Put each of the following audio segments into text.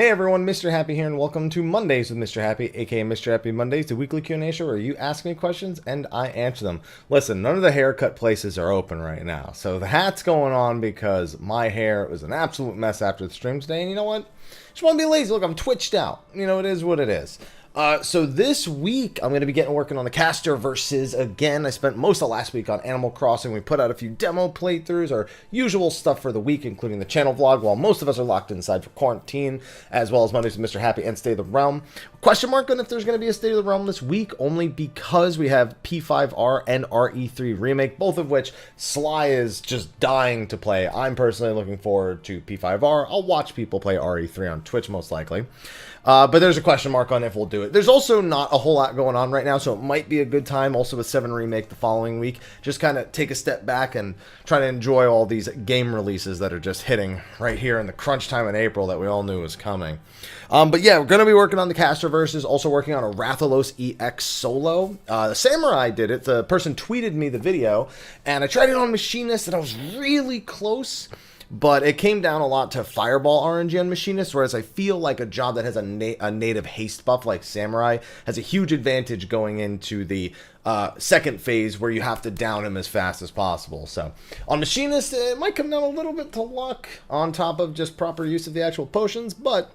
Hey everyone, Mr. Happy here, and welcome to Mondays with Mr. Happy, aka Mr. Happy Mondays, the weekly Q&A show where you ask me questions and I answer them. Listen, none of the haircut places are open right now, so the hat's going on because my hair was an absolute mess after the stream today, and you know what? Just want to be lazy. Look, I'm twitched out. You know, it is what it is. So this week, I'm going to be working on the caster versus again. I spent most of last week on Animal Crossing. We put out a few demo playthroughs, our usual stuff for the week, including the channel vlog, while most of us are locked inside for quarantine, as well as Mondays with Mr. Happy and State of the Realm. Question mark on if there's going to be a State of the Realm this week, only because we have P5R and RE3 Remake, both of which Sly is just dying to play. I'm personally looking forward to P5R. I'll watch people play RE3 on Twitch, most likely. But there's a question mark on if we'll do it. There's also not a whole lot going on right now, so it might be a good time also with 7 Remake the following week. Just kind of take a step back and try to enjoy all these game releases that are just hitting right here in the crunch time in April that we all knew was coming. But yeah, we're going to be working on the caster versus, also working on a Rathalos EX solo. The Samurai did it. The person tweeted me the video, and I tried it on Machinist, and I was really close. But it came down a lot to Fireball RNG on Machinist, whereas I feel like a job that has a native haste buff like Samurai has a huge advantage going into the second phase where you have to down him as fast as possible. So on Machinist, it might come down a little bit to luck on top of just proper use of the actual potions, but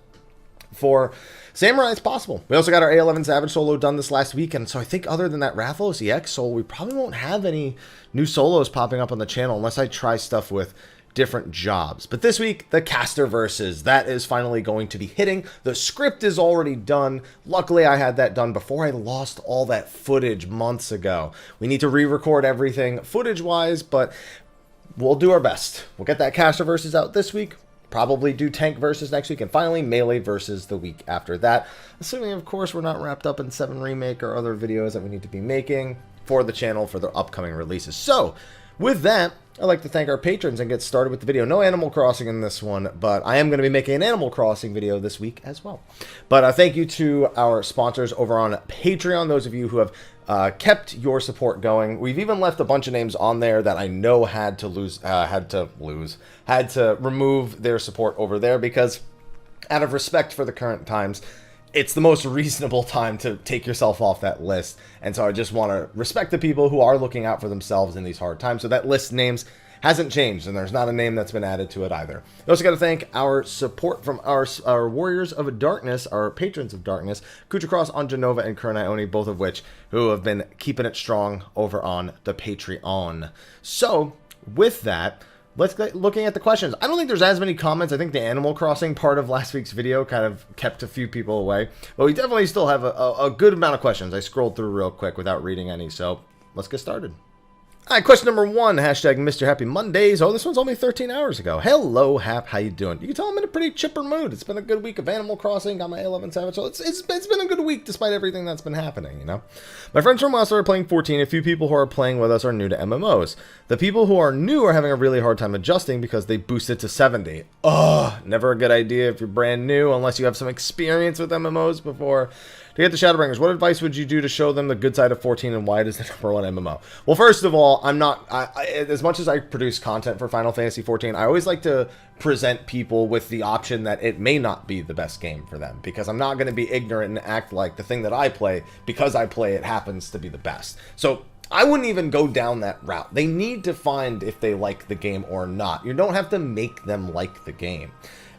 for Samurai, it's possible. We also got our A11 Savage solo done this last weekend, so I think other than that Rathalos EX solo, we probably won't have any new solos popping up on the channel unless I try stuff with different jobs. But this week, the caster versus, that is finally going to be hitting. The script is already done. Luckily, I had that done before I lost all that footage months ago. We need to re-record everything footage-wise, but we'll do our best. We'll get that caster versus out this week. Probably do tank versus next week, and finally melee versus the week after that. Assuming, of course, we're not wrapped up in 7 Remake or other videos that we need to be making for the channel for their upcoming releases. So, with that, I'd like to thank our patrons and get started with the video. No Animal Crossing in this one, but I am going to be making an Animal Crossing video this week as well. But thank you to our sponsors over on Patreon, those of you who have kept your support going. We've even left a bunch of names on there that I know had to remove their support over there because out of respect for the current times, it's the most reasonable time to take yourself off that list. And so I just want to respect the people who are looking out for themselves in these hard times. So that list names hasn't changed, and there's not a name that's been added to it either. We also got to thank our support from our Warriors of Darkness, our Patrons of Darkness, Khuja on Jenova and Kurenai Oni, both of which who have been keeping it strong over on the Patreon. So with that, let's get looking at the questions. I don't think there's as many comments. I think the Animal Crossing part of last week's video kind of kept a few people away. But we definitely still have a good amount of questions. I scrolled through real quick without reading any, so let's get started. All right, question number 1, hashtag Mr. Happy Mondays. Oh, this one's only 13 hours ago. Hello, Hap, how you doing? You can tell I'm in a pretty chipper mood. It's been a good week of Animal Crossing. Got my A11 Savage. So it's been a good week despite everything that's been happening, you know? My friends from us are playing 14. A few people who are playing with us are new to MMOs. The people who are new are having a really hard time adjusting because they boosted to 70. Ugh, never a good idea if you're brand new unless you have some experience with MMOs before. To get the Shadowbringers, what advice would you do to show them the good side of 14 and why it is the #1 MMO? Well, first of all, I'm not, as much as I produce content for Final Fantasy 14, I always like to present people with the option that it may not be the best game for them, because I'm not going to be ignorant and act like the thing that I play, because I play it, happens to be the best. So I wouldn't even go down that route. They need to find if they like the game or not. You don't have to make them like the game.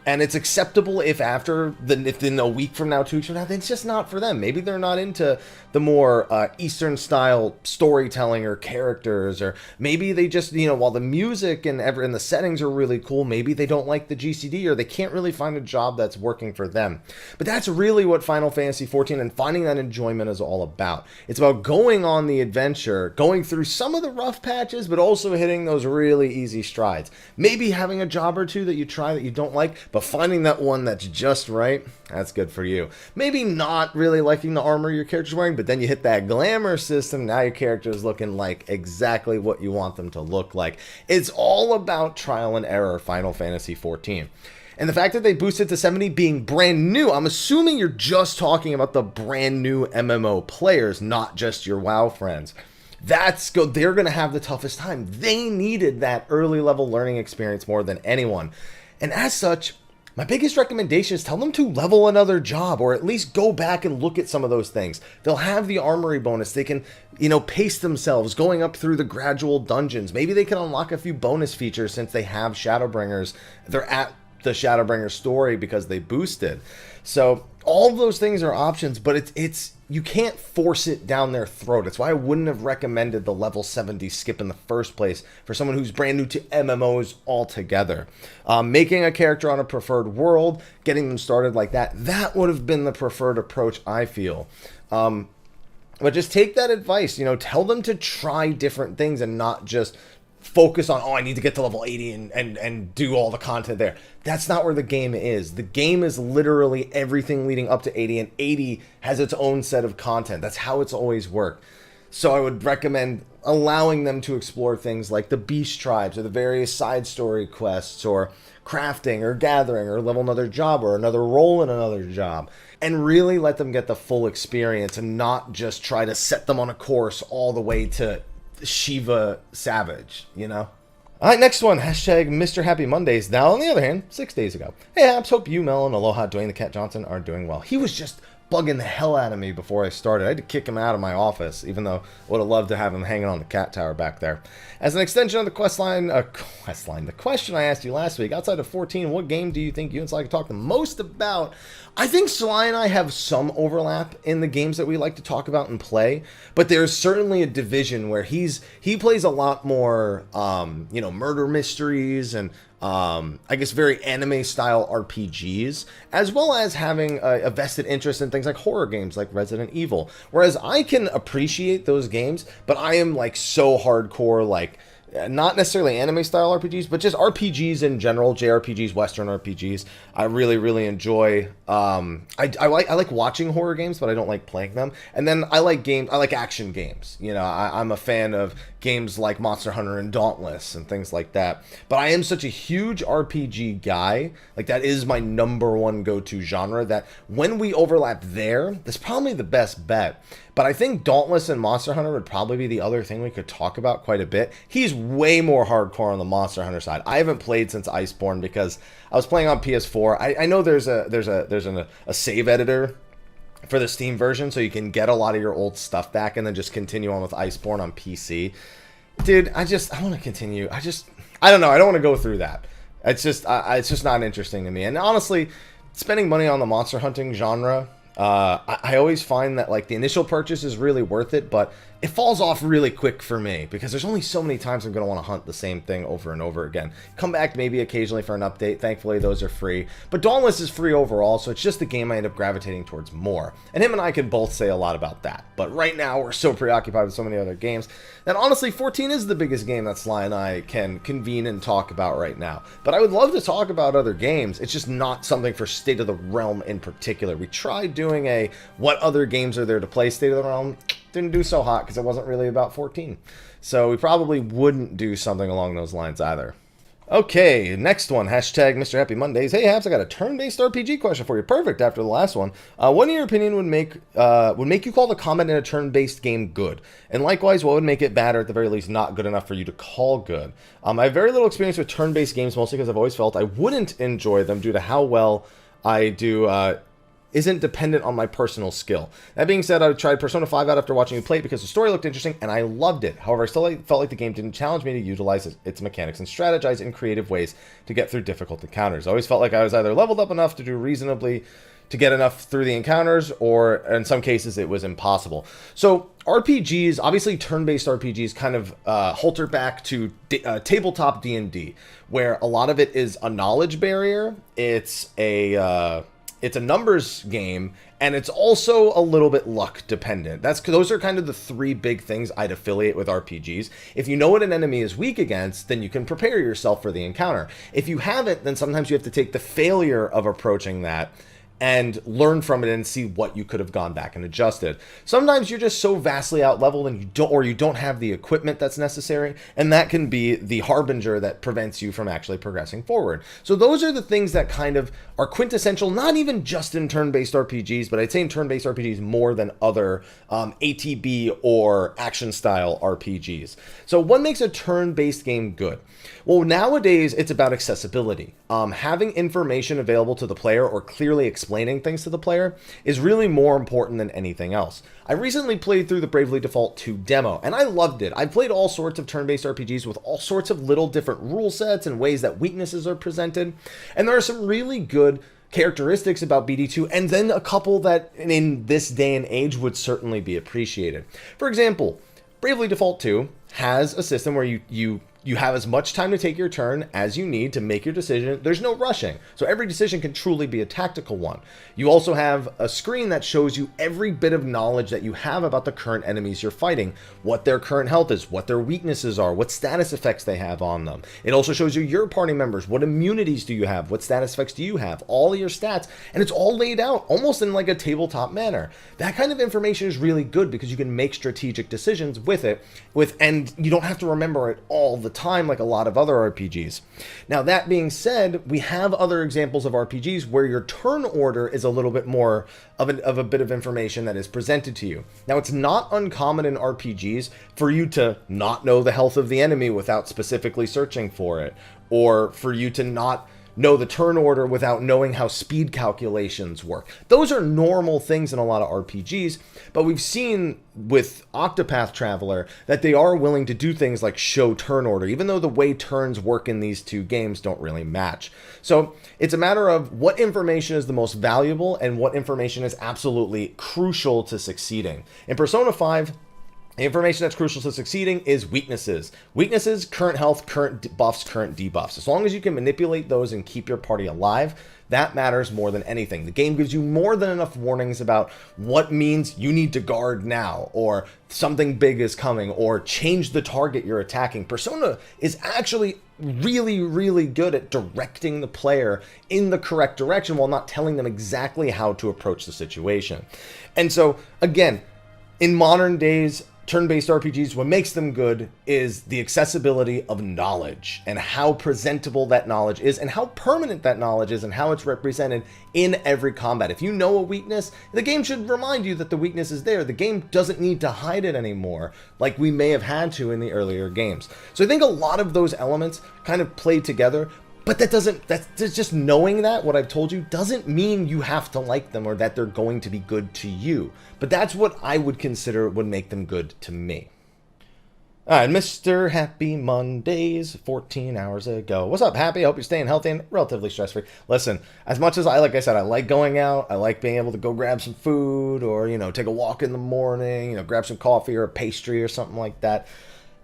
And it's acceptable if if in a week from now, 2 weeks from now, then it's just not for them. Maybe they're not into the more Eastern-style storytelling or characters, or maybe they just, you know, while the music and the settings are really cool, maybe they don't like the GCD, or they can't really find a job that's working for them. But that's really what Final Fantasy 14 and finding that enjoyment is all about. It's about going on the adventure, going through some of the rough patches, but also hitting those really easy strides. Maybe having a job or two that you try that you don't like, but finding that one that's just right, that's good for you. Maybe not really liking the armor your character's wearing, but then you hit that glamour system, now your character is looking like exactly what you want them to look like. It's all about trial and error, Final Fantasy 14. And the fact that they boosted to 70 being brand new, I'm assuming you're just talking about the brand new MMO players, not just your WoW friends. They're going to have the toughest time. They needed that early level learning experience more than anyone. And as such, my biggest recommendation is tell them to level another job, or at least go back and look at some of those things. They'll have the armory bonus. They can, pace themselves going up through the gradual dungeons. Maybe they can unlock a few bonus features since they have Shadowbringers. They're at the Shadowbringer story because they boosted. So all of those things are options, but it's you can't force it down their throat. That's why I wouldn't have recommended the level 70 skip in the first place for someone who's brand new to MMOs altogether. Making a character on a preferred world, getting them started like that would have been the preferred approach, I feel. But just take that advice, tell them to try different things and not just focus on, I need to get to level 80 and do all the content there. That's not where the game is. The game is literally everything leading up to 80, and 80 has its own set of content. That's how it's always worked. So I would recommend allowing them to explore things like the Beast Tribes or the various side story quests or crafting or gathering or level another job or another role in another job, and really let them get the full experience and not just try to set them on a course all the way to Shiva Savage, All right, next one, hashtag Mr. Happy Mondays. Now, on the other hand, 6 days ago. Hey, Abs, hope you, Mel, and Aloha Dwayne the Cat Johnson are doing well. He was just bugging the hell out of me before I started. I had to kick him out of my office, even though I would have loved to have him hanging on the cat tower back there. As an extension of the the question I asked you last week, outside of 14, what game do you think you and Sly could talk the most about? I think Sly and I have some overlap in the games that we like to talk about and play, but there's certainly a division where he plays a lot more, murder mysteries and I guess very anime style RPGs, as well as having a vested interest in things like horror games like Resident Evil. Whereas I can appreciate those games, but I am so hardcore, not necessarily anime style RPGs, but just RPGs in general, JRPGs, Western RPGs. I really, really enjoy. I like watching horror games, but I don't like playing them. And then I like action games. I'm a fan of games like Monster Hunter and Dauntless and things like that. But I am such a huge RPG guy. That is my number one go-to genre, that when we overlap there, that's probably the best bet. But I think Dauntless and Monster Hunter would probably be the other thing we could talk about quite a bit. He's way more hardcore on the Monster Hunter side. I haven't played since Iceborne because I was playing on PS4. I know there's a save editor for the Steam version, so you can get a lot of your old stuff back and then just continue on with Iceborne on PC. Dude, I want to continue. I don't know. I don't want to go through that. It's just not interesting to me. And honestly, spending money on the monster hunting genre, I always find that the initial purchase is really worth it, but it falls off really quick for me because there's only so many times I'm going to want to hunt the same thing over and over again. Come back maybe occasionally for an update. Thankfully, those are free. But Dauntless is free overall, so it's just the game I end up gravitating towards more. And him and I can both say a lot about that. But right now, we're so preoccupied with so many other games that honestly, 14 is the biggest game that Sly and I can convene and talk about right now. But I would love to talk about other games. It's just not something for State of the Realm in particular. We tried doing a what other games are there to play State of the Realm. Didn't do so hot because it wasn't really about 14. So we probably wouldn't do something along those lines either. Okay, next one, hashtag Mr. Happy Mondays. Hey, Haps, I got a turn-based RPG question for you. Perfect after the last one. What in your opinion would make you call the combat in a turn-based game good? And likewise, what would make it bad or at the very least not good enough for you to call good? I have very little experience with turn-based games, mostly because I've always felt I wouldn't enjoy them due to how well I do isn't dependent on my personal skill. That being said, I tried Persona 5 out after watching you play it because the story looked interesting and I loved it. However, I still felt like the game didn't challenge me to utilize its mechanics and strategize in creative ways to get through difficult encounters. I always felt like I was either leveled up enough to do reasonably to get enough through the encounters, or in some cases it was impossible. So RPGs, obviously turn-based RPGs, kind of halter back to tabletop D&D, where a lot of it is a knowledge barrier. It's a numbers game, and it's also a little bit luck dependent. Those are kind of the three big things I'd affiliate with RPGs. If you know what an enemy is weak against, then you can prepare yourself for the encounter. If you haven't, then sometimes you have to take the failure of approaching that and learn from it and see what you could have gone back and adjusted. Sometimes you're just so vastly out leveled and you don't have the equipment that's necessary, and that can be the harbinger that prevents you from actually progressing forward. So those are the things that kind of are quintessential, not even just in turn-based RPGs, but I'd say in turn-based RPGs more than other ATB or action-style RPGs. So what makes a turn-based game good? Well, nowadays it's about accessibility. Having information available to the player or clearly explaining things to the player is really more important than anything else. I recently played through the Bravely Default 2 demo, and I loved it. I've played all sorts of turn-based RPGs with all sorts of little different rule sets and ways that weaknesses are presented, and there are some really good characteristics about BD2, and then a couple that in this day and age would certainly be appreciated. For example, Bravely Default 2 has a system where you have as much time to take your turn as you need to make your decision. There's no rushing, so every decision can truly be a tactical one. You also have a screen that shows you every bit of knowledge that you have about the current enemies you're fighting, what their current health is, what their weaknesses are, what status effects they have on them. It also shows you your party members, what immunities do you have, what status effects do you have, all of your stats, and it's all laid out almost in like a tabletop manner. That kind of information is really good because you can make strategic decisions with it, and you don't have to remember it all the time like a lot of other RPGs. Now, that being said, we have other examples of RPGs where your turn order is a little bit more of a bit of information that is presented to you. Now, it's not uncommon in RPGs for you to not know the health of the enemy without specifically searching for it, or for you to not know the turn order without knowing how speed calculations work. Those are normal things in a lot of RPGs, but we've seen with Octopath Traveler that they are willing to do things like show turn order, even though the way turns work in these two games don't really match. So it's a matter of what information is the most valuable and what information is absolutely crucial to succeeding. In Persona 5, the information that's crucial to succeeding is weaknesses. Weaknesses, current health, current buffs, current debuffs. As long as you can manipulate those and keep your party alive, that matters more than anything. The game gives you more than enough warnings about what means you need to guard now, or something big is coming, or change the target you're attacking. Persona is actually really, really good at directing the player in the correct direction while not telling them exactly how to approach the situation. And so, again, in modern days, turn-based RPGs, what makes them good is the accessibility of knowledge and how presentable that knowledge is and how permanent that knowledge is and how it's represented in every combat. If you know a weakness, the game should remind you that the weakness is there. The game doesn't need to hide it anymore like we may have had to in the earlier games. So I think a lot of those elements kind of play together, but that's just knowing that, what I've told you, doesn't mean you have to like them or that they're going to be good to you. But that's what I would consider would make them good to me. Alright, Mr. Happy Mondays, 14 hours ago. What's up, Happy? I hope you're staying healthy and relatively stress-free. Listen, as much as like I said, I like going out, I like being able to go grab some food or, take a walk in the morning, grab some coffee or a pastry or something like that.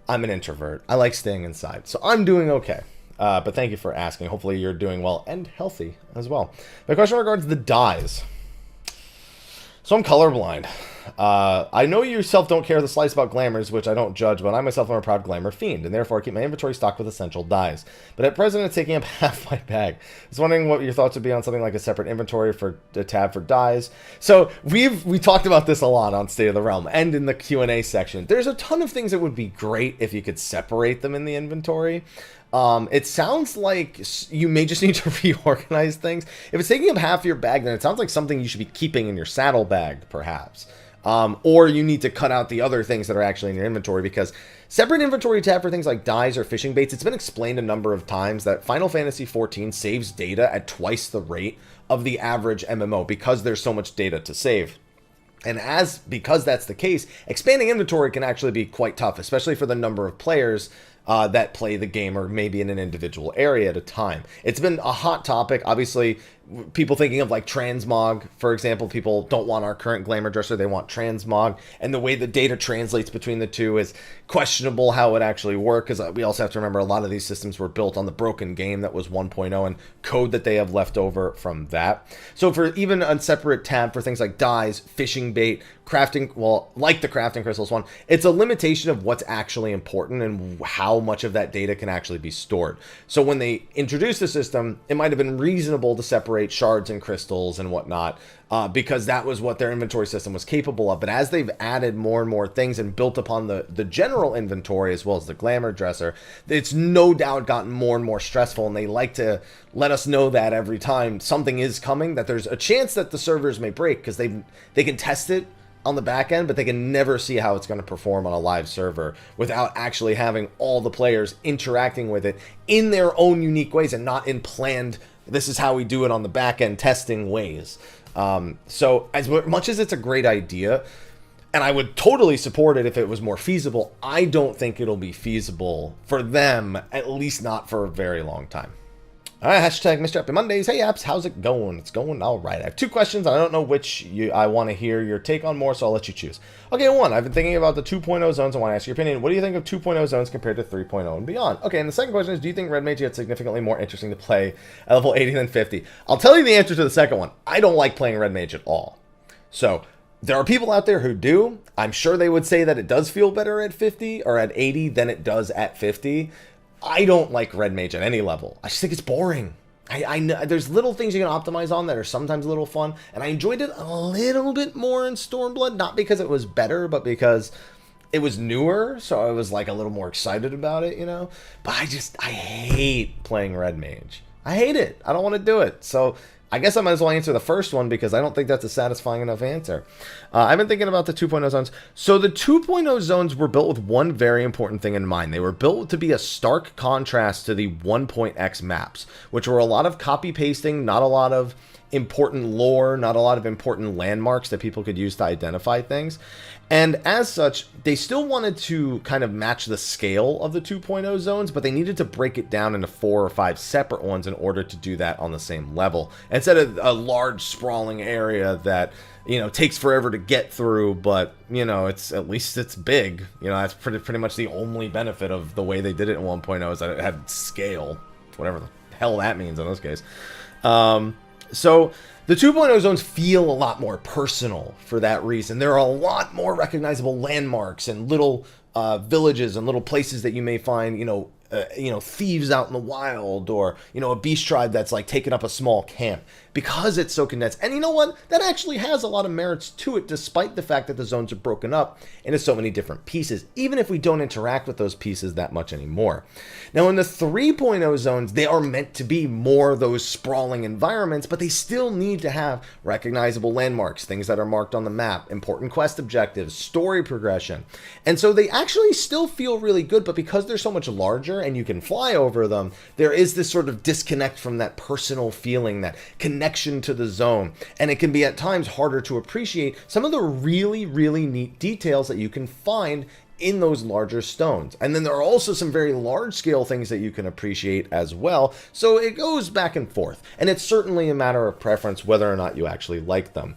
I'm an introvert. I like staying inside, so I'm doing okay. But thank you for asking. Hopefully you're doing well and healthy as well. My question regards the dyes. So I'm colorblind. I know you yourself don't care the slice about glamours, which I don't judge, but I myself am a proud glamour fiend, and therefore I keep my inventory stocked with essential dyes. But at present, it's taking up half my bag. I was wondering what your thoughts would be on something like a separate inventory for a tab for dyes. So we talked about this a lot on State of the Realm and in the Q&A section. There's a ton of things that would be great if you could separate them in the inventory. It sounds like you may just need to reorganize things. If it's taking up half your bag, then it sounds like something you should be keeping in your saddlebag, perhaps. Or you need to cut out the other things that are actually in your inventory, because separate inventory tab for things like dyes or fishing baits, it's been explained a number of times that Final Fantasy XIV saves data at twice the rate of the average MMO because there's so much data to save. And because that's the case, expanding inventory can actually be quite tough, especially for the number of players that play the game, or maybe in an individual area at a time. It's been a hot topic. Obviously, people thinking of like transmog, for example, people don't want our current glamour dresser, they want transmog, and the way the data translates between the two is questionable how it actually works, because we also have to remember a lot of these systems were built on the broken game that was 1.0 and code that they have left over from that. So for even a separate tab for things like dyes, fishing bait, crafting, well, like the crafting crystals one, it's a limitation of what's actually important and how much of that data can actually be stored. So when they introduced the system, it might have been reasonable to separate separate shards and crystals and whatnot, because that was what their inventory system was capable of. But as they've added more and more things and built upon the general inventory as well as the glamour dresser, it's no doubt gotten more and more stressful, and they like to let us know that every time something is coming, that there's a chance that the servers may break, because they can test it on the back end, but they can never see how it's going to perform on a live server without actually having all the players interacting with it in their own unique ways and not in planned, this is how we do it on the back end testing ways. So as much as it's a great idea, and I would totally support it if it was more feasible, I don't think it'll be feasible for them, at least not for a very long time. All right, hashtag Mrhappy Mondays. Hey, apps, how's it going? It's going all right. I have 2 questions. I don't know which I want to hear your take on more, so I'll let you choose. Okay, 1. I've been thinking about the 2.0 zones. I want to ask your opinion. What do you think of 2.0 zones compared to 3.0 and beyond? Okay, and the second question is, do you think Red Mage gets significantly more interesting to play at level 80 than 50? I'll tell you the answer to the second one. I don't like playing Red Mage at all. So there are people out there who do. I'm sure they would say that it does feel better at 50 or at 80 than it does at 50. I don't like Red Mage at any level. I just think it's boring. I know there's little things you can optimize on that are sometimes a little fun, and I enjoyed it a little bit more in Stormblood, not because it was better, but because it was newer, so I was like a little more excited about it, you know? But I hate playing Red Mage. I hate it. I don't want to do it. So I guess I might as well answer the first one, because I don't think that's a satisfying enough answer. I've been thinking about the 2.0 zones. So the 2.0 zones were built with one very important thing in mind. They were built to be a stark contrast to the 1.x maps, which were a lot of copy pasting, not a lot of important lore, not a lot of important landmarks that people could use to identify things. And as such, they still wanted to kind of match the scale of the 2.0 zones, but they needed to break it down into 4 or 5 separate ones in order to do that on the same level, instead of a large sprawling area that, you know, takes forever to get through, but, you know, at least it's big. You know, that's pretty much the only benefit of the way they did it in 1.0, is that it had scale, whatever the hell that means in this case. So the 2.0 zones feel a lot more personal for that reason. There are a lot more recognizable landmarks and little villages and little places that you may find, you know, thieves out in the wild, or, you know, a beast tribe that's like taking up a small camp, because it's so condensed. And you know what? That actually has a lot of merits to it, despite the fact that the zones are broken up into so many different pieces, even if we don't interact with those pieces that much anymore. Now, in the 3.0 zones, they are meant to be more those sprawling environments, but they still need to have recognizable landmarks, things that are marked on the map, important quest objectives, story progression. And so they actually still feel really good, but because they're so much larger and you can fly over them, there is this sort of disconnect from that personal feeling, that connection to the zone, and it can be at times harder to appreciate some of the really, really neat details that you can find in those larger stones. And then there are also some very large scale things that you can appreciate as well, so it goes back and forth, and it's certainly a matter of preference whether or not you actually like them.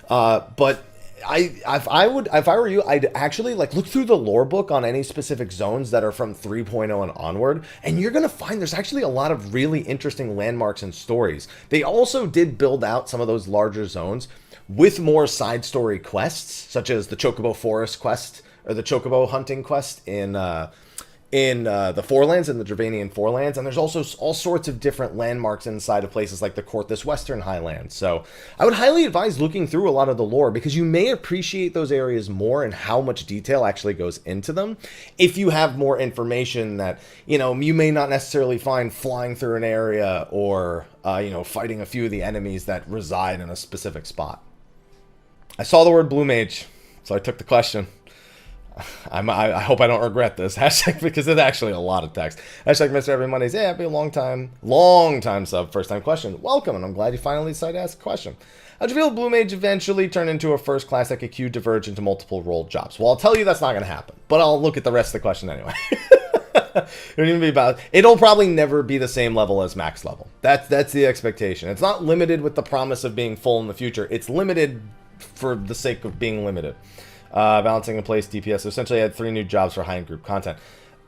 But if I were you, I'd actually like look through the lore book on any specific zones that are from 3.0 and onward, and you're gonna find there's actually a lot of really interesting landmarks and stories. They also did build out some of those larger zones with more side story quests, such as the Chocobo Forest quest, or the Chocobo hunting quest in the Forelands, in the Dravanian Forelands, and there's also all sorts of different landmarks inside of places like the Courthis Western Highlands. So I would highly advise looking through a lot of the lore, because you may appreciate those areas more and how much detail actually goes into them if you have more information that, you know, you may not necessarily find flying through an area, or you know, fighting a few of the enemies that reside in a specific spot. I saw the word Blue Mage, so I took the question. I hope I don't regret this. Hashtag, because it's actually a lot of text. Hashtag Mrhappy Mondays. Hey, happy long time sub, first time question. Welcome, and I'm glad you finally decided to ask a question. How'd you feel Blue Mage eventually turned into a first class that could queue diverge into multiple role jobs? Well, I'll tell you that's not going to happen, but I'll look at the rest of the question anyway. It'll probably never be the same level as max level. That's the expectation. It's not limited with the promise of being full in the future. It's limited for the sake of being limited. Balancing in place DPS. So essentially, I had 3 new jobs for high-end group content.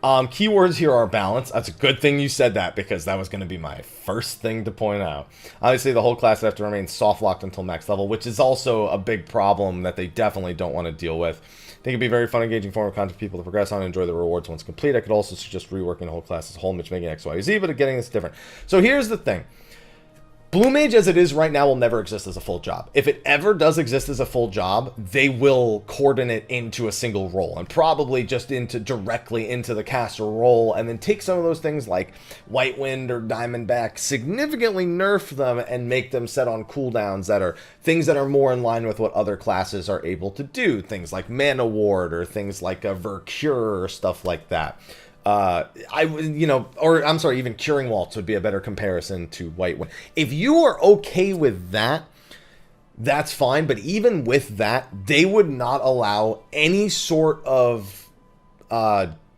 Keywords here are balance. That's a good thing you said that, because that was going to be my first thing to point out. Obviously, the whole class would have to remain soft-locked until max level, which is also a big problem that they definitely don't want to deal with. I think it'd be a very fun, engaging form of content for people to progress on and enjoy the rewards once complete. I could also suggest reworking the whole class as a whole, making X, Y, Z, but getting this different. So here's the thing. Blue Mage as it is right now will never exist as a full job. If it ever does exist as a full job, they will coordinate into a single role and probably just directly into the caster role, and then take some of those things like White Wind or Diamondback, significantly nerf them and make them set on cooldowns that are things that are more in line with what other classes are able to do. Things like Mana Ward or things like a Vercure or stuff like that. Even Curing Waltz would be a better comparison to White Wind. If you are okay with that, that's fine. But even with that, they would not allow any sort of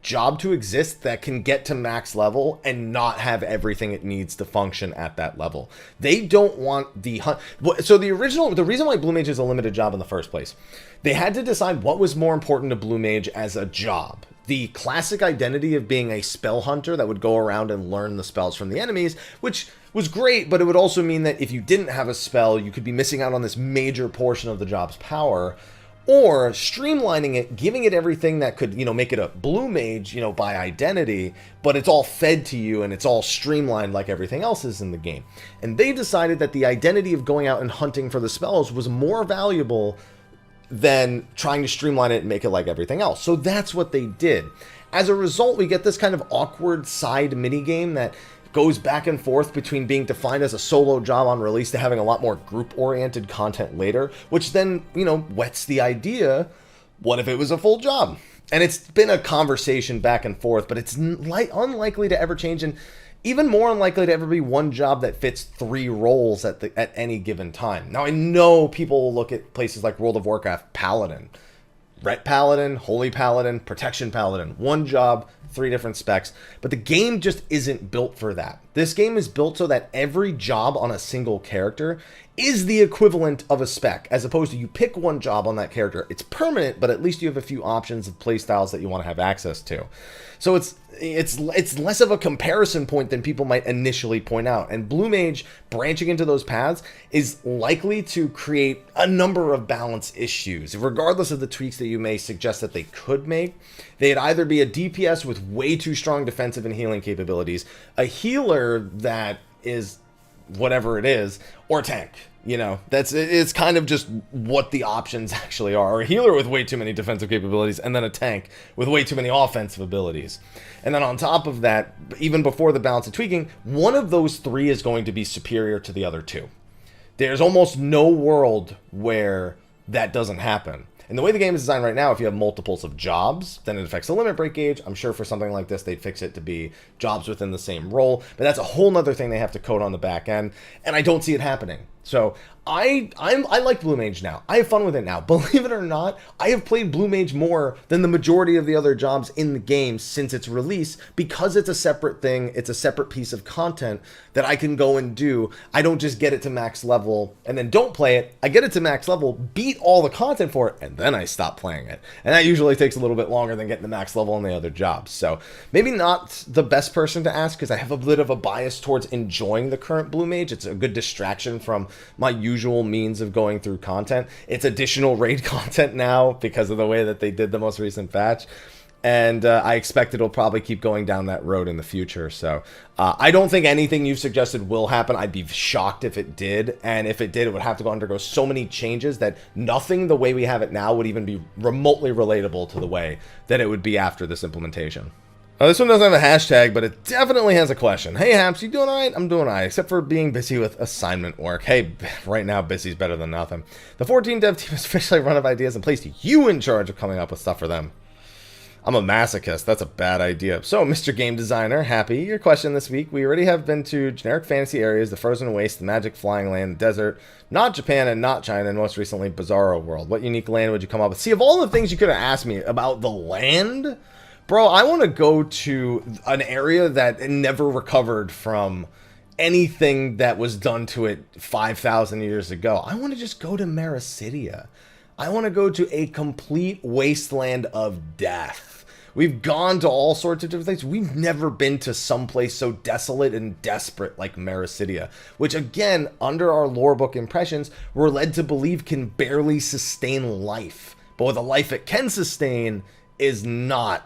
job to exist that can get to max level and not have everything it needs to function at that level. They don't want the hunt. So the reason why Blue Mage is a limited job in the first place, they had to decide what was more important to Blue Mage as a job. The classic identity of being a spell hunter that would go around and learn the spells from the enemies, which was great, but it would also mean that if you didn't have a spell, you could be missing out on this major portion of the job's power. Or streamlining it, giving it everything that could, make it a Blue Mage, by identity, but it's all fed to you and it's all streamlined like everything else is in the game. And they decided that the identity of going out and hunting for the spells was more valuable than trying to streamline it and make it like everything else. So that's what they did. As a result, we get this kind of awkward side minigame that goes back and forth between being defined as a solo job on release to having a lot more group-oriented content later, which then, whets the idea, what if it was a full job? And it's been a conversation back and forth, but it's unlikely to ever change, and even more unlikely to ever be one job that fits 3 roles at any given time. Now, I know people will look at places like World of Warcraft, Paladin, Ret Paladin, Holy Paladin, Protection Paladin, one job, 3 different specs, but the game just isn't built for that. This game is built so that every job on a single character is the equivalent of a spec, as opposed to you pick one job on that character. It's permanent, but at least you have a few options of playstyles that you want to have access to. So it's less of a comparison point than people might initially point out. And Blue Mage branching into those paths is likely to create a number of balance issues. Regardless of the tweaks that you may suggest that they could make, they'd either be a DPS with way too strong defensive and healing capabilities, a healer that is whatever it is, or a tank. It's kind of just what the options actually are. Or a healer with way too many defensive capabilities, and then a tank with way too many offensive abilities. And then on top of that, even before the balance and tweaking, one of those 3 is going to be superior to the other 2. There's almost no world where that doesn't happen. And the way the game is designed right now, if you have multiples of jobs, then it affects the limit break gauge. I'm sure for something like this, they'd fix it to be jobs within the same role. But that's a whole nother thing they have to code on the back end. And I don't see it happening. So I like Blue Mage now. I have fun with it now. Believe it or not, I have played Blue Mage more than the majority of the other jobs in the game since its release, because it's a separate thing. It's a separate piece of content that I can go and do. I don't just get it to max level and then don't play it. I get it to max level, beat all the content for it, and then I stop playing it. And that usually takes a little bit longer than getting the max level on the other jobs. So maybe not the best person to ask, because I have a bit of a bias towards enjoying the current Blue Mage. It's a good distraction from my usual means of going through content. It's additional raid content now because of the way that they did the most recent patch. And I expect it'll probably keep going down that road in the future. So I don't think anything you've suggested will happen. I'd be shocked if it did. And if it did, it would have to undergo so many changes that nothing the way we have it now would even be remotely relatable to the way that it would be after this implementation. This one doesn't have a hashtag, but it definitely has a question. Hey, Haps, you doing all right? I'm doing all right, except for being busy with assignment work. Hey, right now, busy's better than nothing. The 14 dev team has officially run out of ideas and placed you in charge of coming up with stuff for them. I'm a masochist. That's a bad idea. So, Mr. Game Designer, Happy, your question this week. We already have been to generic fantasy areas, the Frozen Waste, the Magic Flying Land, the desert, not Japan and not China, and most recently, Bizarro World. What unique land would you come up with? See, of all the things you could have asked me about the land, bro, I want to go to an area that never recovered from anything that was done to it 5,000 years ago. I want to just go to Mrhappy. I want to go to a complete wasteland of death. We've gone to all sorts of different things. We've never been to someplace so desolate and desperate like Mrhappy, which again, under our lore book impressions, we're led to believe can barely sustain life. But with a life it can sustain is not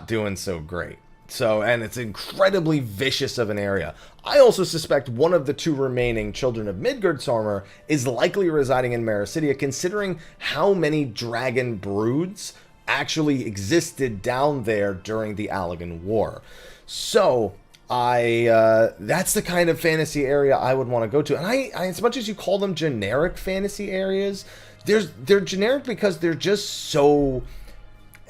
doing so great. So, and it's incredibly vicious of an area. I also suspect one of the 2 remaining children of Midgardsormr is likely residing in Mrhappy, considering how many dragon broods actually existed down there during the Allagan War. So, that's the kind of fantasy area I would want to go to. And I as much as you call them generic fantasy areas, they're generic because they're just so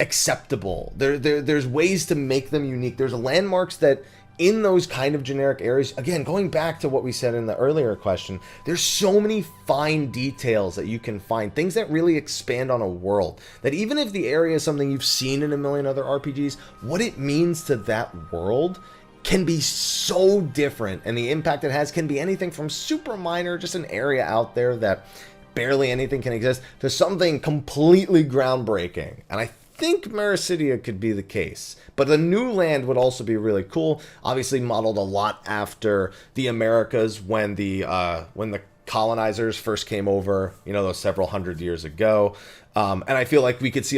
acceptable. There's ways to make them unique. There's landmarks that in those kind of generic areas, again, going back to what we said in the earlier question, there's so many fine details that you can find, things that really expand on a world, that even if the area is something you've seen in a million other RPGs, what it means to that world can be so different, and the impact it has can be anything from super minor, just an area out there that barely anything can exist, to something completely groundbreaking. And I think Mrhappy could be the case. But the new land would also be really cool. Obviously modeled a lot after the Americas when the colonizers first came over, you know, those several hundred years ago. And I feel like there could be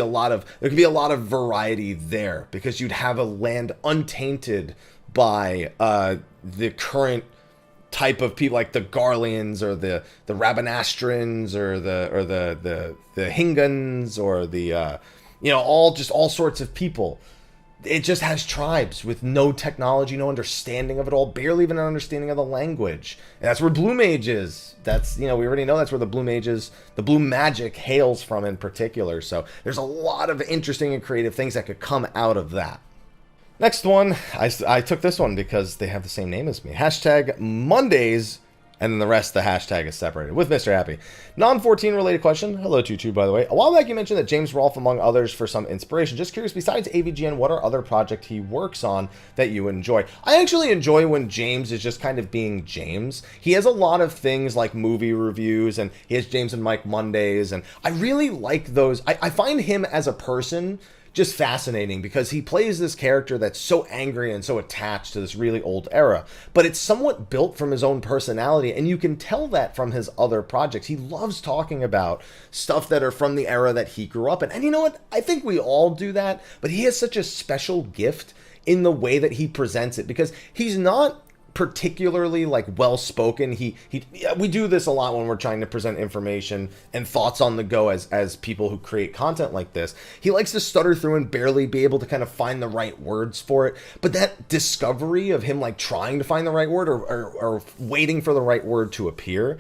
a lot of variety there, because you'd have a land untainted by the current type of people, like the Garleans or the Rabanastrans or the Hingans or the all sorts of people. It just has tribes with no technology, no understanding of it all, barely even an understanding of the language. And that's where Blue Mage is. That's, we already know that's where the Blue magic hails from in particular. So there's a lot of interesting and creative things that could come out of that. Next one, I took this one because they have the same name as me. Hashtag Mondays, and then the rest of the hashtag is separated with Mrhappy. Non-14 related question. Hello to you too, by the way. A while back you mentioned that James Rolfe, among others, for some inspiration. Just curious, besides AVGN, what are other projects he works on that you enjoy? I actually enjoy when James is just kind of being James. He has a lot of things like movie reviews, and he has James and Mike Mondays, and I really like those. I find him as a person just fascinating, because he plays this character that's so angry and so attached to this really old era, but it's somewhat built from his own personality, and you can tell that from his other projects. He loves talking about stuff that are from the era that he grew up in, and you know what? I think we all do that, but he has such a special gift in the way that he presents it, because he's not particularly like well spoken. We do this a lot when we're trying to present information and thoughts on the go as people who create content like this. He likes to stutter through and barely be able to kind of find the right words for it. But that discovery of him like trying to find the right word or waiting for the right word to appear,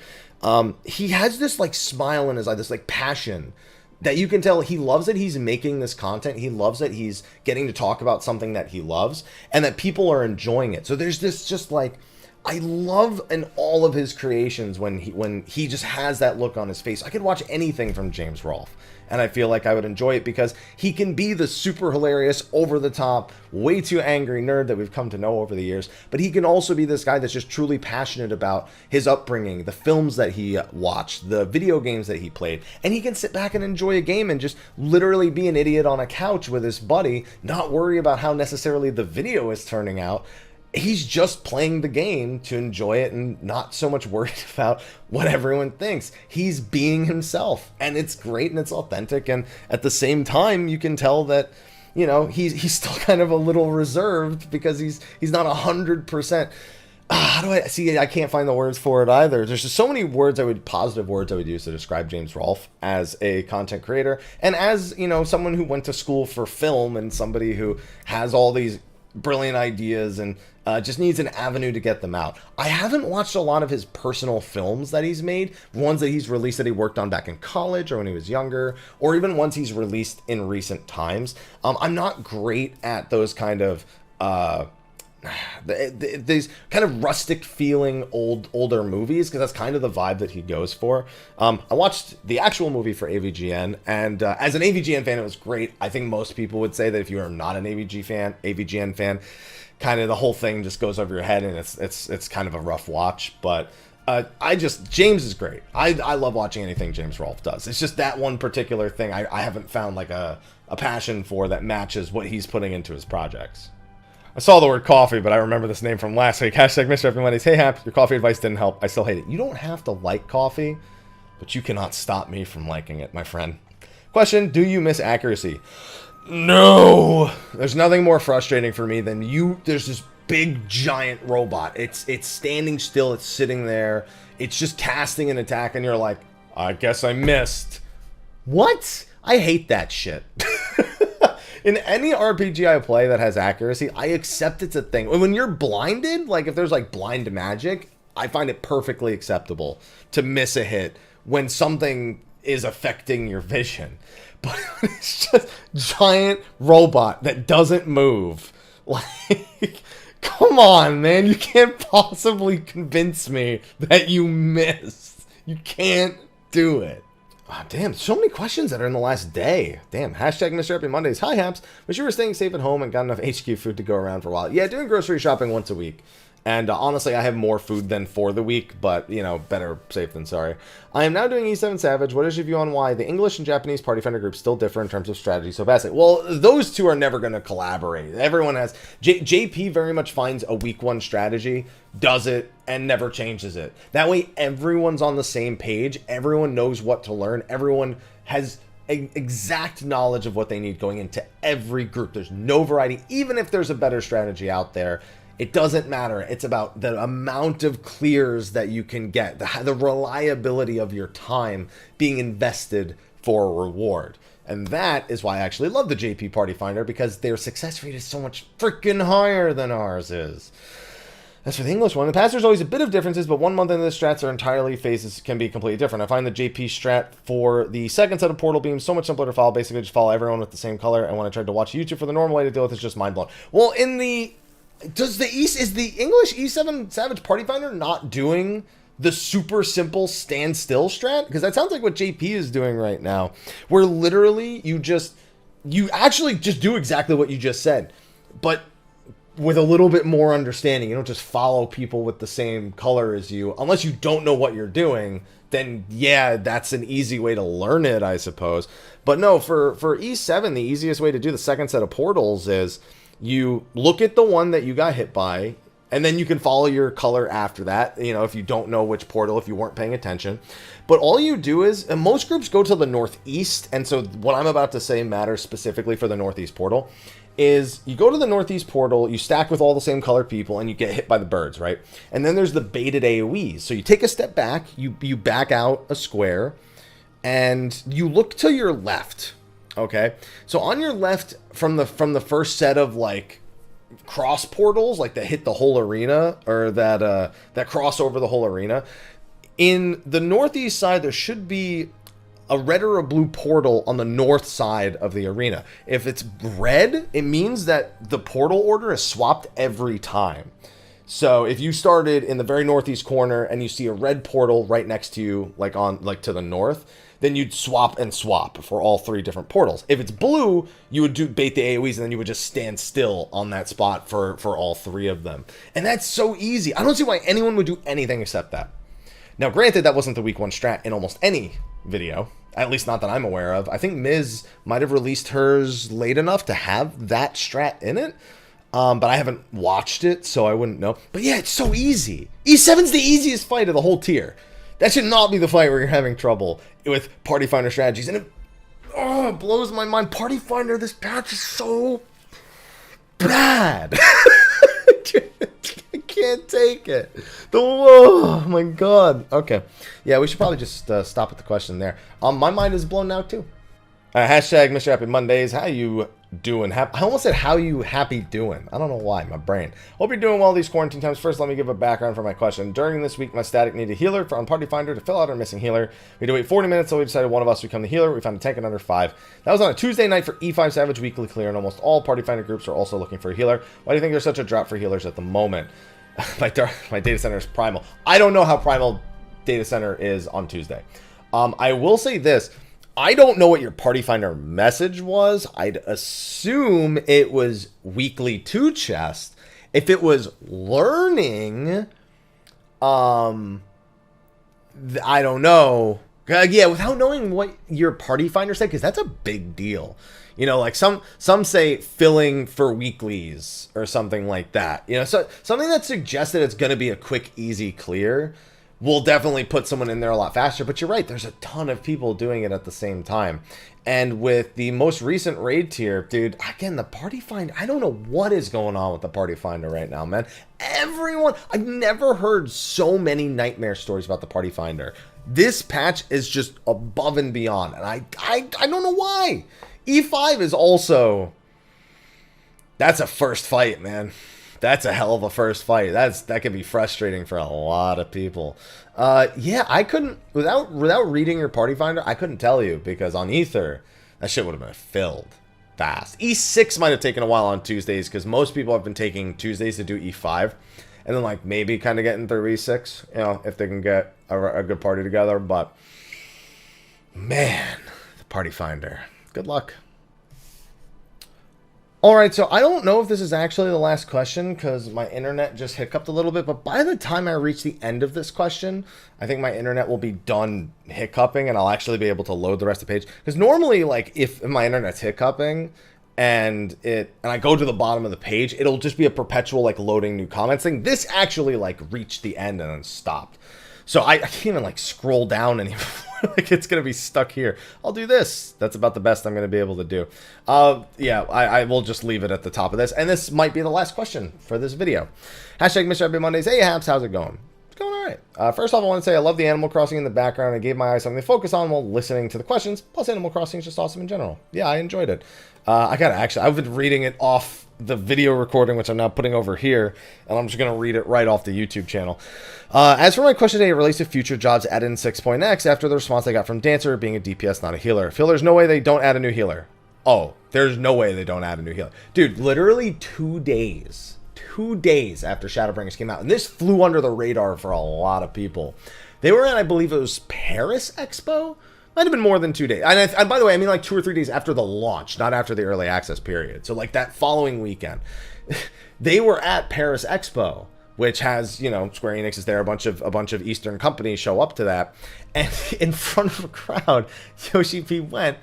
he has this like smile in his eye, this like passion that you can tell he loves that he's making this content. He loves that he's getting to talk about something that he loves and that people are enjoying it. So there's this just like, I love in all of his creations when he just has that look on his face. I could watch anything from James Rolfe, and I feel like I would enjoy it because he can be the super hilarious, over the top, way too angry nerd that we've come to know over the years, but he can also be this guy that's just truly passionate about his upbringing, the films that he watched, the video games that he played, and he can sit back and enjoy a game and just literally be an idiot on a couch with his buddy, not worry about how necessarily the video is turning out. He's just playing the game to enjoy it and not so much worried about what everyone thinks. He's being himself, and it's great and it's authentic, and at the same time you can tell that, you know, he's still kind of a little reserved because he's not 100%. How do I see? I can't find the words for it either. There's just so many positive words I would use to describe James Rolfe as a content creator, and as, you know, someone who went to school for film and somebody who has all these brilliant ideas and just needs an avenue to get them out. I haven't watched a lot of his personal films that he's made, ones that he's released that he worked on back in college or when he was younger, or even ones he's released in recent times. I'm not great at those kind of these kind of rustic feeling older movies, because that's kind of the vibe that he goes for. I watched the actual movie for AVGN, and as an AVGN fan, it was great. I think most people would say that if you are not an AVGN fan, kind of the whole thing just goes over your head, and it's kind of a rough watch. But James is great. I love watching anything James Rolfe does. It's just that one particular thing I haven't found like a passion for that matches what he's putting into his projects. I saw the word coffee, but I remember this name from last week. Hashtag Mrhappy Mondays. Hey, Hap, your coffee advice didn't help. I still hate it. You don't have to like coffee, but you cannot stop me from liking it, my friend. Question, do you miss accuracy? No! There's nothing more frustrating for me than there's this big giant robot. It's standing still, it's sitting there, it's just casting an attack, and you're like, I guess I missed. What? I hate that shit. In any RPG I play that has accuracy, I accept it's a thing. When you're blinded, like if there's like blind magic, I find it perfectly acceptable to miss a hit when something is affecting your vision. But it's just giant robot that doesn't move. Like, come on, man. You can't possibly convince me that you missed. You can't do it. Oh, damn, so many questions that are in the last day. Damn, hashtag Mrhappy Mondays. Hi, Haps. Wish you were staying safe at home and got enough HQ food to go around for a while. Yeah, doing grocery shopping once a week. And honestly, I have more food than for the week, but, you know, better safe than sorry. I am now doing E7 Savage. What is your view on why the English and Japanese Party Finder groups still differ in terms of strategy so vastly? Well, those two are never going to collaborate. Everyone has... JP very much finds a week one strategy, does it, and never changes it. That way, everyone's on the same page. Everyone knows what to learn. Everyone has exact knowledge of what they need going into every group. There's no variety. Even if there's a better strategy out there, it doesn't matter. It's about the amount of clears that you can get, the reliability of your time being invested for a reward. And that is why I actually love the JP Party Finder, because their success rate is so much freaking higher than ours is. As for the English one, the past there's always a bit of differences, but 1 month into the strats are entirely phases can be completely different. I find the JP strat for the second set of portal beams so much simpler to follow. Basically, just follow everyone with the same color. And when I tried to watch YouTube for the normal way to deal with it, it's just mind blown. Well, is the English E7 Savage Party Finder not doing the super simple stand still strat? Because that sounds like what JP is doing right now, where literally you actually just do exactly what you just said, but with a little bit more understanding. You don't just follow people with the same color as you, unless you don't know what you're doing. Then yeah, that's an easy way to learn it, I suppose. But no, for E7, the easiest way to do the second set of portals is you look at the one that you got hit by, and then you can follow your color after that, you know, if you don't know which portal, if you weren't paying attention. But all you do is, and most groups go to the northeast, and so what I'm about to say matters specifically for the northeast portal, is you go to the northeast portal, you stack with all the same color people, and you get hit by the birds, right? And then there's the baited AoEs. So you take a step back, you back out a square, and you look to your left. Okay, so on your left from the first set of like cross portals, like that hit the whole arena, or that cross over the whole arena, in the northeast side there should be a red or a blue portal on the north side of the arena. If it's red, it means that the portal order is swapped every time. So if you started in the very northeast corner and you see a red portal right next to you, like to the north, then you'd swap and swap for all 3 different portals. If it's blue, you would do bait the AoEs, and then you would just stand still on that spot for all 3 of them. And that's so easy. I don't see why anyone would do anything except that. Now, granted, that wasn't the week 1 strat in almost any video, at least not that I'm aware of. I think Miz might have released hers late enough to have that strat in it, but I haven't watched it, so I wouldn't know. But yeah, it's so easy. E7's the easiest fight of the whole tier. That should not be the fight where you're having trouble with Party Finder strategies. And it blows my mind. Party Finder, this patch is so bad. I can't take it. Oh my god. Okay. Yeah, we should probably just stop at the question there. My mind is blown now too. Hashtag Mrhappy Mondays. How you doing? I almost said how you happy doing. I don't know why, my brain. Hope you're doing well these quarantine times. First, let me give a background for my question. During this week, my static needed a healer on Party Finder to fill out our missing healer. We had to wait 40 minutes, so we decided one of us would become the healer. We found a tank in under 5. That was on a Tuesday night for E5 Savage Weekly Clear, and almost all Party Finder groups are also looking for a healer. Why do you think there's such a drop for healers at the moment? My data center is primal. I don't know how primal data center is on Tuesday. I will say this. I don't know what your Party Finder message was. I'd assume it was weekly 2 chest. If it was learning, I don't know. Yeah, without knowing what your Party Finder said, because that's a big deal. You know, like some say filling for weeklies or something like that. You know, so something that suggests that it's going to be a quick, easy clear. will definitely put someone in there a lot faster. But you're right, there's a ton of people doing it at the same time. And with the most recent raid tier, dude, again, the Party Finder, I don't know what is going on with the Party Finder right now, man. Everyone, I've never heard so many nightmare stories about the Party Finder. This patch is just above and beyond, and I don't know why. E5 is also, that's a first fight, man. That's a hell of a first fight. That can be frustrating for a lot of people. Yeah, I couldn't, without reading your Party Finder, I couldn't tell you, because on Ether, that shit would have been filled fast. E6 might have taken a while on Tuesdays, because most people have been taking Tuesdays to do E5, and then like maybe kind of getting through E6, you know, if they can get a good party together. But man, the Party Finder, good luck. Alright, so I don't know if this is actually the last question because my internet just hiccuped a little bit, but by the time I reach the end of this question, I think my internet will be done hiccuping and I'll actually be able to load the rest of the page. Because normally, like, if my internet's hiccuping and I go to the bottom of the page, it'll just be a perpetual, like, loading new comments thing. This actually, like, reached the end and then stopped. So I can't even, like, scroll down anymore. Like, it's going to be stuck here. I'll do this. That's about the best I'm going to be able to do. Yeah, I will just leave it at the top of this. And this might be the last question for this video. Hashtag Mrhappy Mondays. Hey, Haps, how's it going? It's going all right. First off, I want to say I love the Animal Crossing in the background. I gave my eyes something to focus on while listening to the questions. Plus, Animal Crossing is just awesome in general. Yeah, I enjoyed it. I've been reading it off the video recording, which I'm now putting over here, and I'm just going to read it right off the YouTube channel. As for my question today, it relates to future jobs added in 6.x after the response I got from Dancer being a DPS, not a healer. I feel there's no way they don't add a new healer. Oh, there's no way they don't add a new healer. Dude, literally 2 days after Shadowbringers came out, and this flew under the radar for a lot of people. They were at, I believe it was Paris Expo? Might have been more than 2 days. And by the way, I mean like 2 or 3 days after the launch, not after the early access period. So like that following weekend, they were at Paris Expo, which has, you know, Square Enix is there, a bunch of Eastern companies show up to that, and in front of a crowd, Yoshi P went,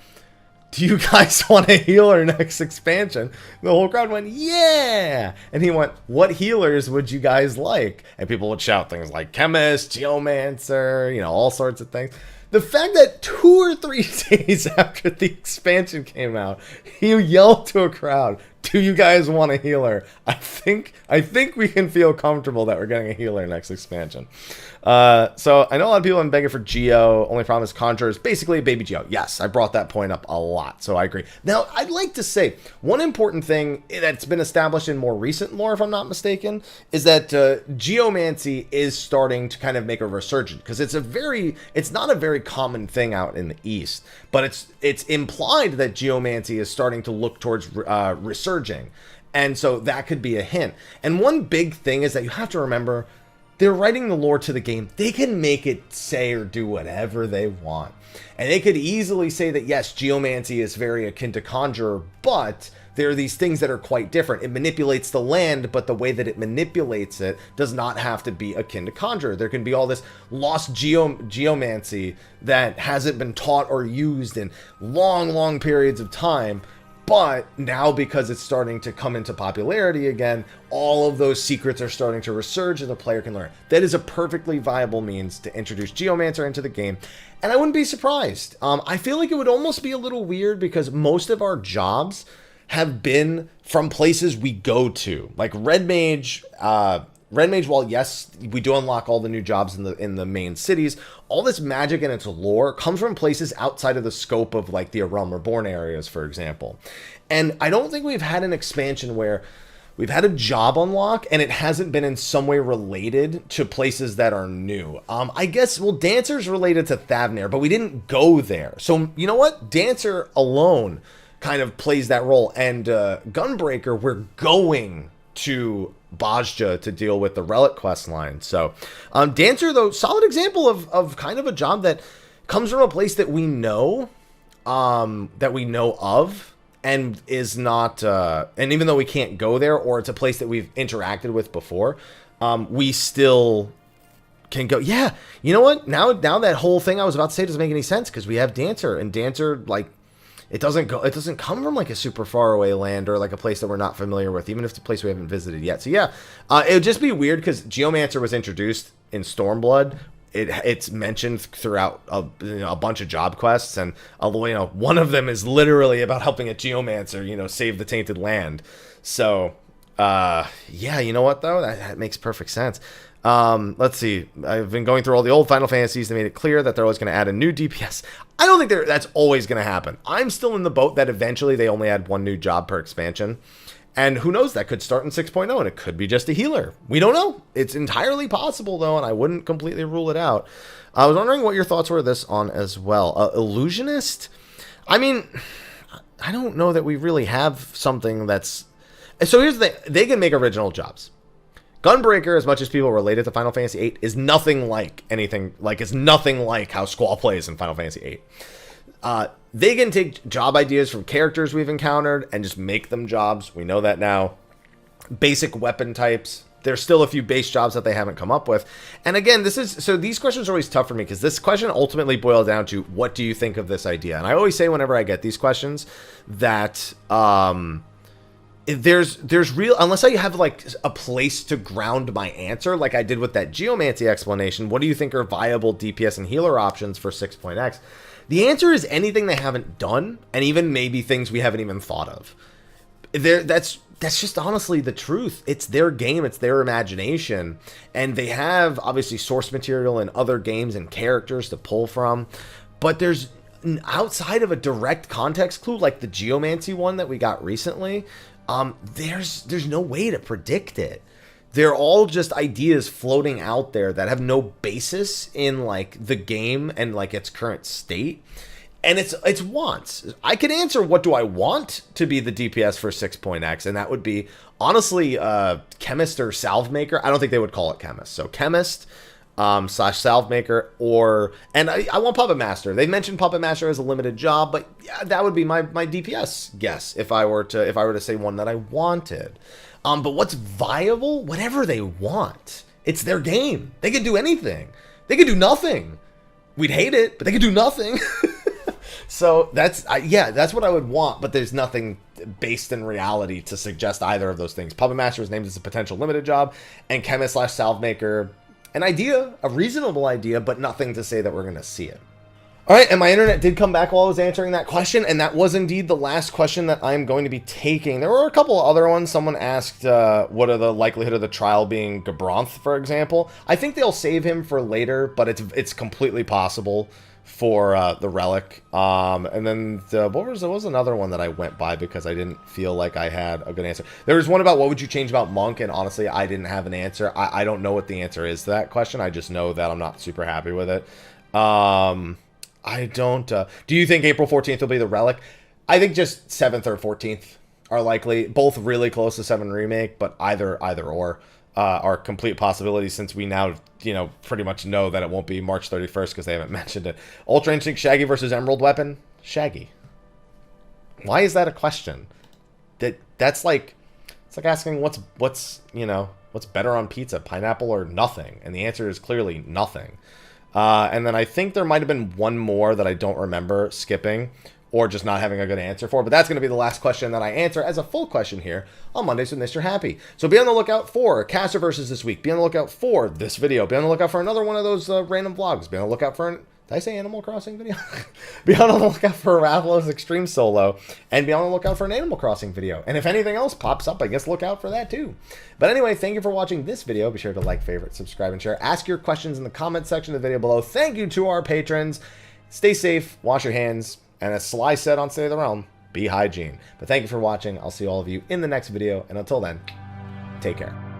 "Do you guys want a healer next expansion?" And the whole crowd went, "Yeah!" And he went, "What healers would you guys like?" And people would shout things like Chemist, Geomancer, you know, all sorts of things. The fact that 2 or 3 days after the expansion came out, he yelled to a crowd, "Do you guys want a healer?" I think we can feel comfortable that we're getting a healer next expansion. So I know a lot of people have been begging for Geo. Only problem is Conjure is basically a baby Geo. Yes, I brought that point up a lot, so I agree. Now, I'd like to say one important thing that's been established in more recent lore, if I'm not mistaken, is that Geomancy is starting to kind of make a resurgence, because it's not a very common thing out in the East, but it's implied that Geomancy is starting to look towards resurging, and so that could be a hint. And one big thing is that you have to remember, they're writing the lore to the game. They can make it say or do whatever they want. And they could easily say that, yes, Geomancy is very akin to Conjurer, but there are these things that are quite different. It manipulates the land, but the way that it manipulates it does not have to be akin to Conjurer. There can be all this lost Geomancy that hasn't been taught or used in long periods of time. But now, because it's starting to come into popularity again, all of those secrets are starting to resurge and the player can learn. That is a perfectly viable means to introduce Geomancer into the game. And I wouldn't be surprised. I feel like it would almost be a little weird because most of our jobs have been from places we go to. Like Red Mage, while yes, we do unlock all the new jobs in the main cities, all this magic and its lore comes from places outside of the scope of like the Realm Reborn areas, for example. And I don't think we've had an expansion where we've had a job unlock and it hasn't been in some way related to places that are new. I guess, well, Dancer's related to Thavnair, but we didn't go there. So you know what? Dancer alone kind of plays that role. And Gunbreaker, we're going to Bajja to deal with the Relic quest line. So Dancer, though, solid example of kind of a job that comes from a place that we know of, and is not and even though we can't go there, or it's a place that we've interacted with before, we still can go. Yeah, you know what, now that whole thing I was about to say doesn't make any sense, because we have Dancer, and Dancer, like, it doesn't come from like a super far away land or like a place that we're not familiar with, even if it's a place we haven't visited yet. So yeah, it would just be weird because Geomancer was introduced in Stormblood it's mentioned throughout a bunch of job quests, and one of them is literally about helping a geomancer, save the tainted land. So, yeah, you know what though? That makes perfect sense. Let's see. I've been going through all the old Final Fantasies. They made it clear that they're always going to add a new DPS. I don't think that's always going to happen. I'm still in the boat that eventually they only add one new job per expansion. And who knows, that could start in 6.0 and it could be just a healer. We don't know. It's entirely possible though, and I wouldn't completely rule it out. I was wondering what your thoughts were this on as well. Illusionist? I mean, I don't know that we really have something that's... So here's the thing. They can make original jobs. Gunbreaker, as much as people relate it to Final Fantasy VIII, is nothing like anything, it's nothing like how Squall plays in Final Fantasy VIII. They can take job ideas from characters we've encountered and just make them jobs. We know that now. Basic weapon types. There's still a few base jobs that they haven't come up with. And again, these questions are always tough for me because this question ultimately boils down to, what do you think of this idea? And I always say whenever I get these questions that, there's real, unless I have a place to ground my answer, like I did with that geomancy explanation, what do you think are viable DPS and healer options for 6.x? The answer is anything they haven't done, and even maybe things we haven't even thought of. That's just honestly the truth. It's their game, it's their imagination, and they have obviously source material in other games and characters to pull from, but there's outside of a direct context clue like the geomancy one that we got recently, there's no way to predict it. They're all just ideas floating out there that have no basis in the game and its current state. And it's wants. I could answer what do I want to be the DPS for 6.x, and that would be honestly chemist or salve maker. I don't think they would call it chemist. So chemist slash salve maker, and I want puppet master. They mentioned puppet master as a limited job, but yeah, that would be my DPS guess if I were to say one that I wanted. But what's viable? Whatever they want. It's their game. They could do anything. They could do nothing. We'd hate it, but they could do nothing. So that's what I would want, but there's nothing based in reality to suggest either of those things. Puppet master is named as a potential limited job, and chemist slash salve maker, an idea, a reasonable idea, but nothing to say that we're going to see it. All right, and my internet did come back while I was answering that question, and that was indeed the last question that I'm going to be taking. There were a couple of other ones. Someone asked, what are the likelihood of the trial being Gabronth, for example. I think they'll save him for later, but it's completely possible for the relic. And then there was another one that I went by because I didn't feel like I had a good answer. There was one about what would you change about Monk, and honestly, I didn't have an answer. I don't know what the answer is to that question. I just know that I'm not super happy with it. I don't... do you think April 14th will be the relic? I think just 7th or 14th are likely. Both really close to 7 Remake, but either or are complete possibilities since we now, pretty much know that it won't be March 31st because they haven't mentioned it. Ultra Instinct Shaggy versus Emerald Weapon? Shaggy. Why is that a question? That's like... It's like asking what's better on pizza, pineapple or nothing? And the answer is clearly nothing. And then I think there might have been one more that I don't remember skipping or just not having a good answer for. But that's going to be the last question that I answer as a full question here on Mondays with Mr. Happy. So be on the lookout for Caster Versus this week. Be on the lookout for this video. Be on the lookout for another one of those random vlogs. Be on the lookout for did I say Animal Crossing video? Be on the lookout for Ravlo's Extreme Solo. And be on the lookout for an Animal Crossing video. And if anything else pops up, I guess look out for that too. But anyway, thank you for watching this video. Be sure to like, favorite, subscribe, and share. Ask your questions in the comment section of the video below. Thank you to our patrons. Stay safe, wash your hands, and as Sly said on State of the Realm, be hygiene. But thank you for watching. I'll see all of you in the next video. And until then, take care.